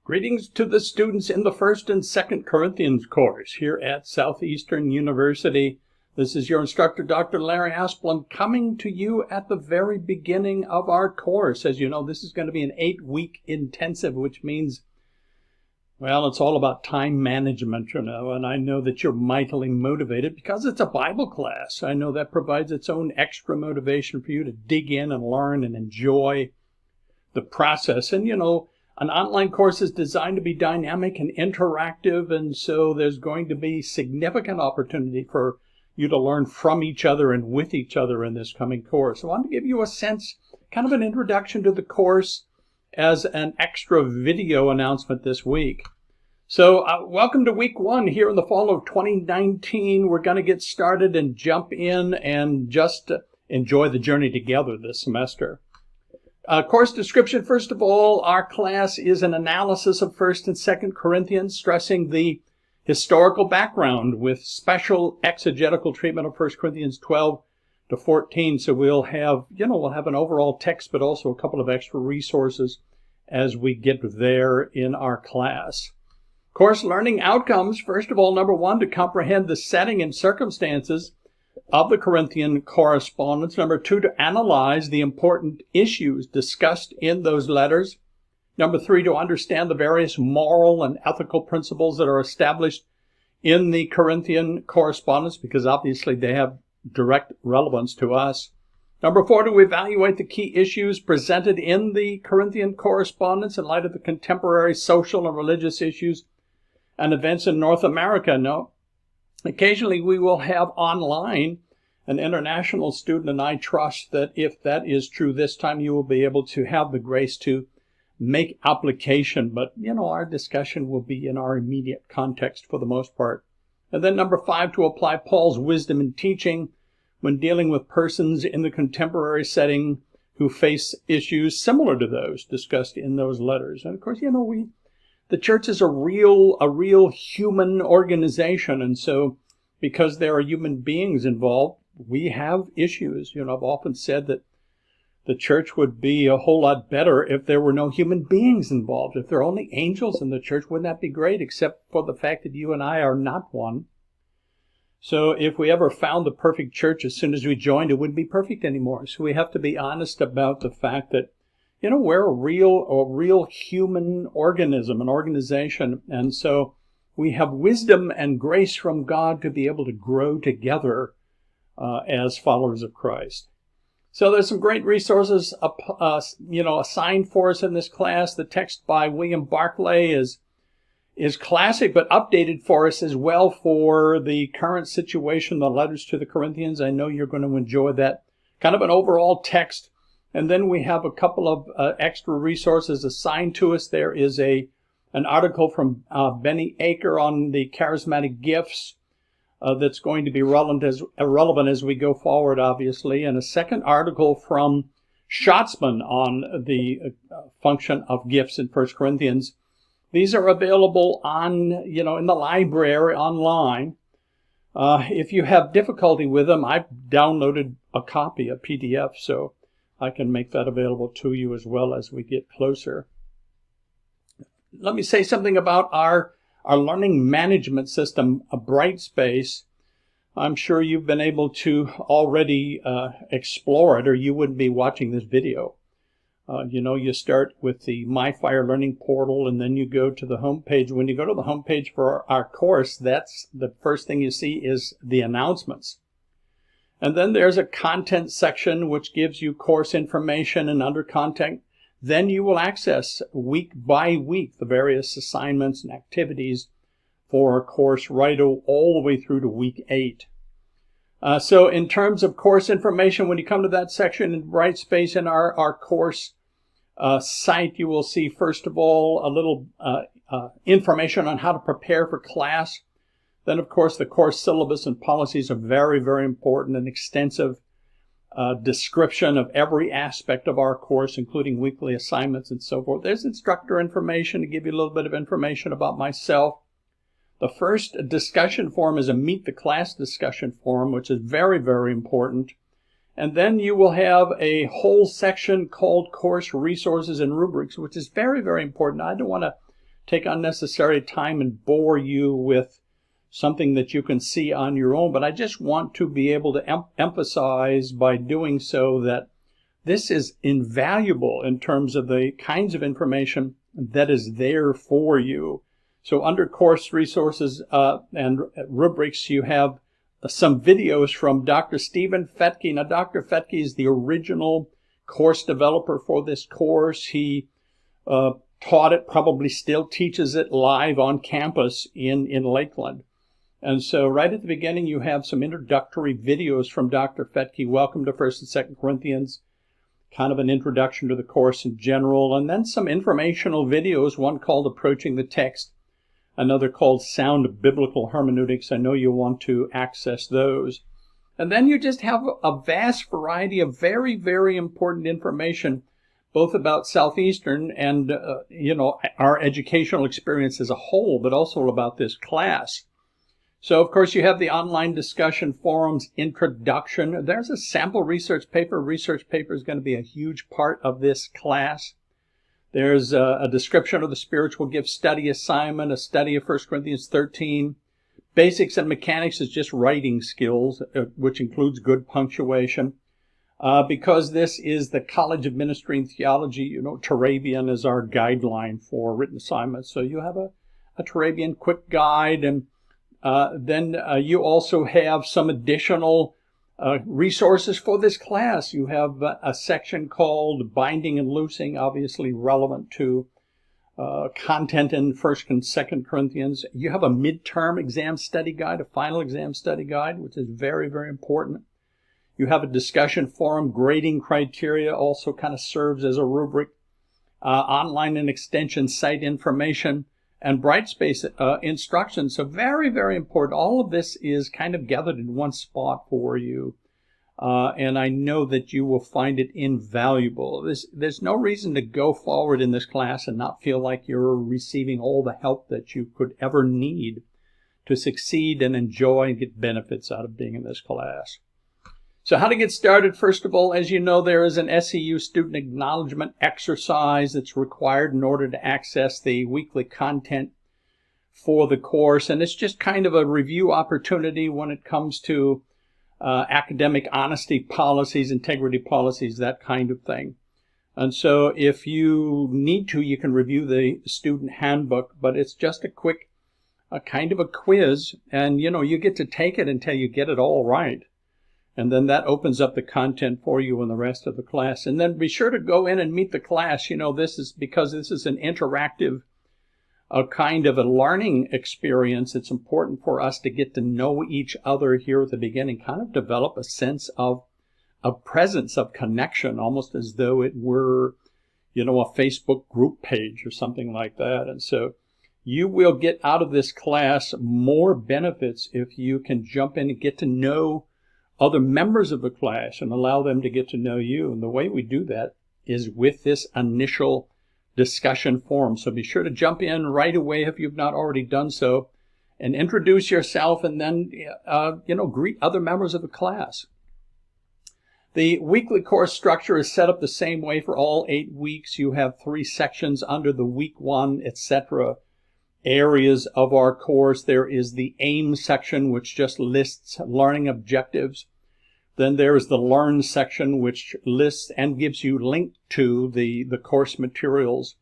Greetings to the students in the First and Second Corinthians course here at Southeastern University. This is your instructor, Dr. Larry Asplund, coming to you at the very beginning of our course. As you know, this is going to be an 8-week intensive, which means, well, it's all about time management, and I know that you're mightily motivated because it's a Bible class. I know that provides its own extra motivation for you to dig in and learn and enjoy the process. And, an online course is designed to be dynamic and interactive, and so there's going to be significant opportunity for you to learn from each other and with each other in this coming course. I want to give you a sense, kind of an introduction to the course as an extra video announcement this week. So welcome to week 1 here in the fall of 2019. We're going to get started and jump in and just enjoy the journey together this semester. Course description, first of all, our class is an analysis of 1st and 2nd Corinthians, stressing the historical background with special exegetical treatment of 1 Corinthians 12 to 14. So we'll have an overall text, but also a couple of extra resources as we get there in our class. Course learning outcomes, first of all, number 1, to comprehend the setting and circumstances of the Corinthian correspondence. Number 2, to analyze the important issues discussed in those letters. Number 3, to understand the various moral and ethical principles that are established in the Corinthian correspondence, because obviously they have direct relevance to us. Number 4, to evaluate the key issues presented in the Corinthian correspondence in light of the contemporary social and religious issues and events in North America. Now, occasionally we will have online an international student, and I trust that if that is true this time, you will be able to have the grace to make application. But, our discussion will be in our immediate context for the most part. And then number 5, to apply Paul's wisdom in teaching when dealing with persons in the contemporary setting who face issues similar to those discussed in those letters. And of course, the church is a real human organization, and so because there are human beings involved, we have issues. I've often said that the church would be a whole lot better if there were no human beings involved. If there are only angels in the church, wouldn't that be great, except for the fact that you and I are not one. So if we ever found the perfect church as soon as we joined, it wouldn't be perfect anymore. So we have to be honest about the fact that we're a real human organism, an organization, and so we have wisdom and grace from God to be able to grow together as followers of Christ. So there's some great resources, assigned for us in this class. The text by William Barclay is classic, but updated for us as well for the current situation, the letters to the Corinthians. I know you're going to enjoy that. Kind of an overall text. And then we have a couple of extra resources assigned to us. There is an article from Benny Aker on the charismatic gifts that's going to be relevant as we go forward, obviously. And a second article from Schatzman on the function of gifts in 1 Corinthians. These are available on, in the library online. If you have difficulty with them, I've downloaded a copy, a PDF, so I can make that available to you as well as we get closer. Let me say something about our learning management system, a Brightspace. I'm sure you've been able to already explore it, or you wouldn't be watching this video. You start with the MyFire Learning Portal, and then you go to the home page. When you go to the home page for our course, that's the first thing you see is the announcements. And then there's a content section which gives you course information, and under content, then you will access week by week the various assignments and activities for a course right all the way through to week 8. So in terms of course information, when you come to that section in Brightspace in our course site, you will see, first of all, a little information on how to prepare for class. Then, of course, the course syllabus and policies are very, very important. An extensive description of every aspect of our course, including weekly assignments and so forth. There's instructor information to give you a little bit of information about myself. The first discussion forum is a Meet the Class discussion forum, which is very, very important. And then you will have a whole section called Course Resources and Rubrics, which is very, very important. I don't want to take unnecessary time and bore you with something that you can see on your own, but I just want to be able to emphasize by doing so that this is invaluable in terms of the kinds of information that is there for you. So under course resources and rubrics, you have some videos from Dr. Stephen Fetke. Now, Dr. Fetke is the original course developer for this course. He taught it, probably still teaches it live on campus in Lakeland. And so right at the beginning, you have some introductory videos from Dr. Fetke. Welcome to First and Second Corinthians, kind of an introduction to the course in general, and then some informational videos, one called Approaching the Text, another called Sound Biblical Hermeneutics. I know you'll want to access those. And then you just have a vast variety of very, very important information, both about Southeastern and, our educational experience as a whole, but also about this class. So, of course, you have the online discussion forums, introduction. There's a sample research paper. Research paper is going to be a huge part of this class. There's a description of the spiritual gift study assignment, a study of 1 Corinthians 13. Basics and mechanics is just writing skills, which includes good punctuation. Because this is the College of Ministry and Theology, Turabian is our guideline for written assignments. So you have a Turabian quick guide, and then you also have some additional resources for this class. You have a section called Binding and Loosing, obviously relevant to content in 1st and 2nd Corinthians. You have a midterm exam study guide, a final exam study guide, which is very, very important. You have a discussion forum. Grading criteria also kind of serves as a rubric. Online and extension site information, and Brightspace instructions. So very, very important. All of this is kind of gathered in one spot for you. And I know that you will find it invaluable. There's no reason to go forward in this class and not feel like you're receiving all the help that you could ever need to succeed and enjoy and get benefits out of being in this class. So how to get started? First of all, as you know, there is an SEU student acknowledgement exercise that's required in order to access the weekly content for the course. And it's just kind of a review opportunity when it comes to academic honesty policies, integrity policies, that kind of thing. And so if you need to, you can review the student handbook, but it's just a quick kind of a quiz. And, you get to take it until you get it all right. And then that opens up the content for you in the rest of the class. And then be sure to go in and meet the class. This is because this is an interactive kind of a learning experience. It's important for us to get to know each other here at the beginning, kind of develop a sense of presence, of connection, almost as though it were, a Facebook group page or something like that. And so you will get out of this class more benefits if you can jump in and get to know other members of the class and allow them to get to know you. And the way we do that is with this initial discussion forum. So be sure to jump in right away if you've not already done so and introduce yourself, and then, greet other members of the class. The weekly course structure is set up the same way for all 8 weeks. You have 3 sections under the week 1, etc. areas of our course. There is the AIM section, which just lists learning objectives. Then there is the Learn section, which lists and gives you link to the course materials.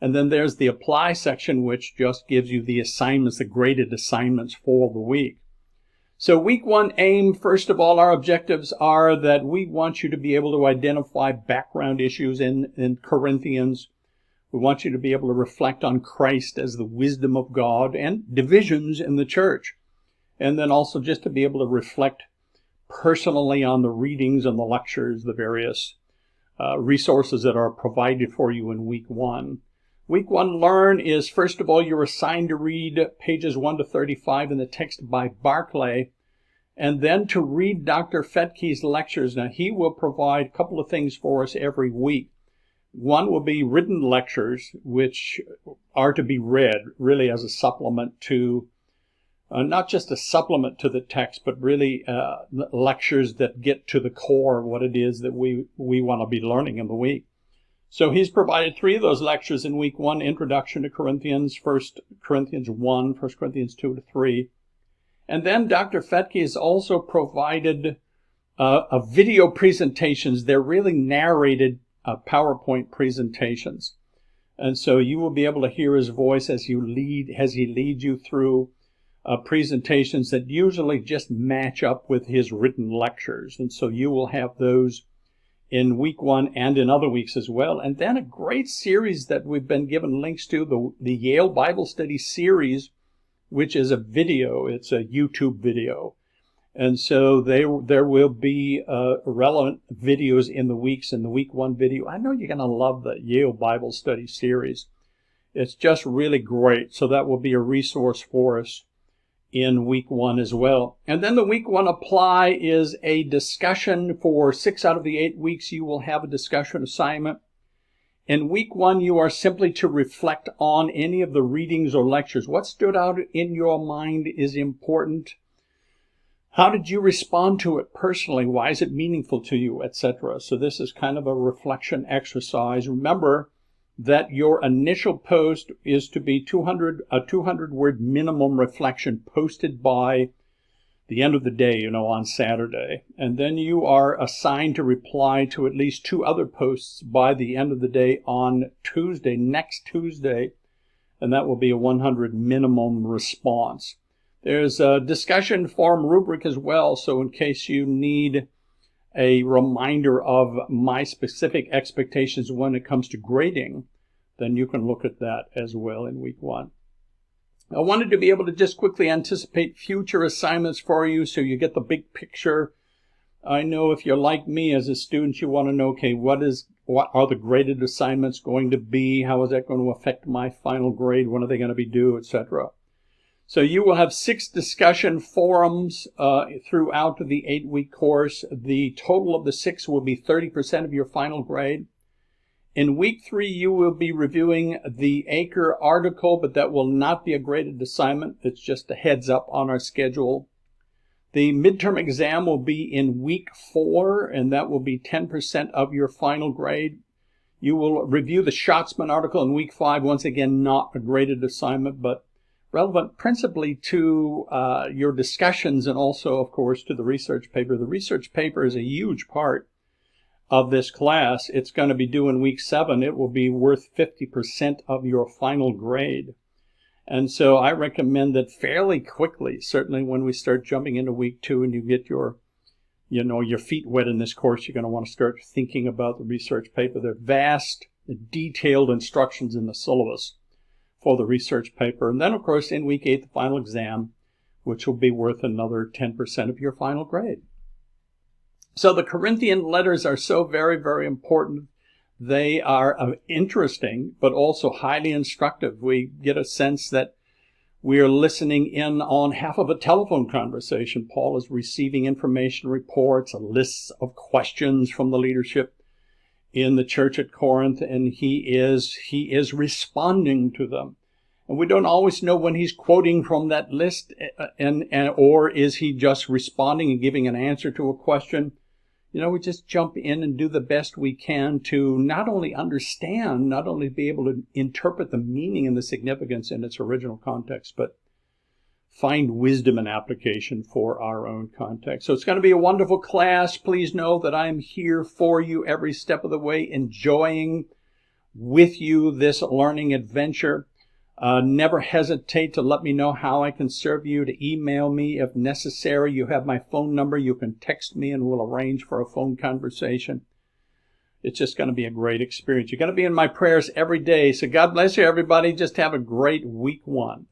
And then there's the Apply section, which just gives you the assignments, the graded assignments for the week. So week 1 AIM, first of all, our objectives are that we want you to be able to identify background issues in Corinthians. We want you to be able to reflect on Christ as the wisdom of God and divisions in the church. And then also just to be able to reflect personally on the readings and the lectures, the various resources that are provided for you in week 1. Week 1 Learn is, first of all, you're assigned to read pages 1 to 35 in the text by Barclay, and then to read Dr. Fetke's lectures. Now, he will provide a couple of things for us every week. One will be written lectures, which are to be read really as a supplement to, not just a supplement to the text, but really lectures that get to the core of what it is that we want to be learning in the week. So he's provided 3 of those lectures in week 1, Introduction to Corinthians, 1 Corinthians 1, 1 Corinthians 2 to 3. And then Dr. Fetke has also provided video presentations. They're really narrated PowerPoint presentations. And so you will be able to hear his voice as he leads you through presentations that usually just match up with his written lectures. And so you will have those in week 1 and in other weeks as well. And then a great series that we've been given links to, the Yale Bible Study series, which is a video. It's a YouTube video. And so there will be relevant videos in the weeks in the week 1 video. I know you're going to love the Yale Bible Study series. It's just really great. So that will be a resource for us in week 1 as well. And then the week 1 apply is a discussion. For 6 out of the 8 weeks, you will have a discussion assignment. In week 1, you are simply to reflect on any of the readings or lectures. What stood out in your mind is important. How did you respond to it personally? Why is it meaningful to you, etc.? So this is kind of a reflection exercise. Remember that your initial post is to be a 200-word minimum reflection posted by the end of the day, on Saturday. And then you are assigned to reply to at least 2 other posts by the end of the day on Tuesday, next Tuesday, and that will be a 100 minimum response. There's a discussion forum rubric as well, so in case you need a reminder of my specific expectations when it comes to grading, then you can look at that as well in week 1. I wanted to be able to just quickly anticipate future assignments for you so you get the big picture. I know if you're like me as a student, you want to know, okay, what are the graded assignments going to be? How is that going to affect my final grade? When are they going to be due, etc.? So you will have 6 discussion forums throughout the 8-week course. The total of the 6 will be 30% of your final grade. In week 3, you will be reviewing the Acre article, but that will not be a graded assignment. It's just a heads up on our schedule. The midterm exam will be in week 4, and that will be 10% of your final grade. You will review the Schatzman article in week 5. Once again, not a graded assignment, but relevant principally to your discussions and also, of course, to the research paper. The research paper is a huge part of this class. It's going to be due in week 7. It will be worth 50% of your final grade. And so I recommend that fairly quickly, certainly when we start jumping into week 2 and you get your feet wet in this course, you're going to want to start thinking about the research paper. There are vast, detailed instructions in the syllabus for the research paper. And then, of course, in week 8, the final exam, which will be worth another 10% of your final grade. So the Corinthian letters are so very, very important. They are interesting, but also highly instructive. We get a sense that we are listening in on half of a telephone conversation. Paul is receiving information reports, lists of questions from the leadership in the church at Corinth, and he is responding to them. And we don't always know when he's quoting from that list, or is he just responding and giving an answer to a question. We just jump in and do the best we can to not only understand, not only be able to interpret the meaning and the significance in its original context, but find wisdom and application for our own context. So it's going to be a wonderful class. Please know that I'm here for you every step of the way, enjoying with you this learning adventure. Never hesitate to let me know how I can serve you, to email me if necessary. You have my phone number. You can text me and we'll arrange for a phone conversation. It's just going to be a great experience. You're going to be in my prayers every day. So God bless you, everybody. Just have a great week 1.